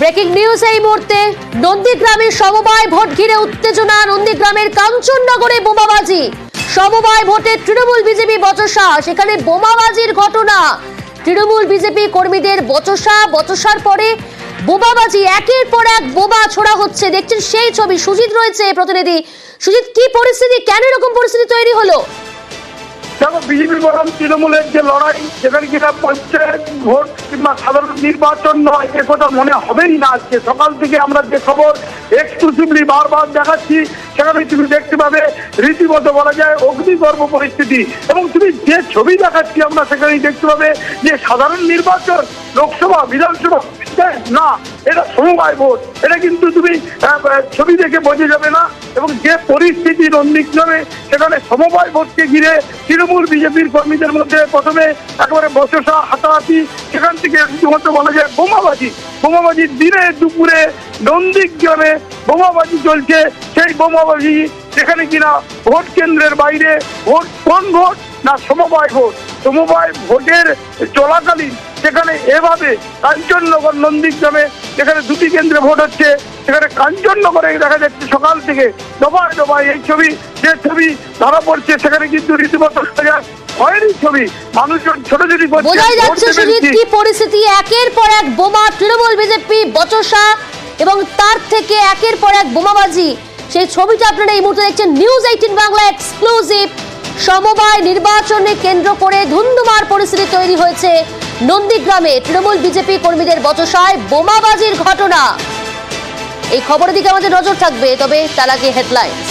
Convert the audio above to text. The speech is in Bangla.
ব্রেকিং নিউজ এই মুহূর্তে নন্দীগ্রামের সমবায় ভোট ঘিরে উত্তেজনা। নন্দীগ্রামের কাঞ্চননগরে বোমাবাজি, সমবায় ভোটে তৃণমূল বিজেপি বচসা, সেখানে বোমাবাজির ঘটনা। তৃণমূল বিজেপি কর্মীদের বচসার পরে বোমাবাজি, একের পর এক বোমা ছোড়া হচ্ছে। দেখছেন সেই ছবি, সুজিত রয়েছে প্রতিনিধি। সুজিত, কি পরিস্থিতি, কেন এরকম পরিস্থিতি তৈরি হলো? দেখো, বিজেপি বরং তৃণমূলের যে লড়াই, সেখানে কিনা পঞ্চায়েত ভোট কিংবা সাধারণ নির্বাচন নয়, একথা মনে হবেই না। আজকে সকাল থেকে আমরা যে খবর এক্সক্লুসিভলি বারবার দেখাচ্ছি, সেখানে তুমি দেখতে পাবে রীতিমতো বলা যায় অগ্নিগর্ভ পরিস্থিতি। এবং তুমি যে ছবি দেখাচ্ছি আমরা, সেখানেই দেখতে পাবে যে সাধারণ নির্বাচন, লোকসভা, বিধানসভা না, এটা সমবায় ভোট। এটা কিন্তু তুমি ছবি দেখে বোঝা যাবে না। এবং যে পরিস্থিতি নন্দীগ্রামে, সেখানে সমবায় ভোটকে ঘিরে তৃণমূল বিজেপির কর্মীদের মধ্যে প্রথমে একেবারে বচসা, হাতাহাতি, সেখান থেকে রীতিমতো বলা যায় বোমাবাজি দিনে দুপুরে নন্দীগ্রামে বোমাবাজি চলছে। সেই বোমাবাজি যেখানে কিনা ভোট কেন্দ্রের বাইরে ভোট, কোন ভোট না সমবায় ভোট। সমবায় ভোটের চলাকালীন সেখানে এভাবে কাঞ্চননগর নন্দীগ্রামে যেখানে দুটি কেন্দ্রে ভোট হচ্ছে, সেখানে কাঞ্চননগরে দেখা যাচ্ছে সকাল থেকে দফায় দফায় এই ছবি, যে ছবি ধরা পড়ছে, সেখানে কিন্তু রীতিমতো ভয়েরই ছবি। মানুষজন ছোটাছুটি করছে। বোঝাই যাচ্ছে সুজিত, কি পরিস্থিতি, একের পর এক বোমা, তৃণমূল বিজেপি বচসা এবং তার থেকে একের পর এক বোমাবাজি। সেই ছবিটা আপনারা এই মুহূর্তে দেখছেন নিউজ 18 বাংলা এক্সক্লুসিভ। সমবায় নির্বাচনে কেন্দ্র করে ধুন্ধুমার পরিস্থিতি তৈরি হয়েছে নন্দীগ্রামে। তৃণমূল বিজেপি কর্মীদের বচসায় বোমাবাজির ঘটনা। এই খবরের দিকে আমাদের নজর থাকবে, তবে তার আগে হেডলাইন্স।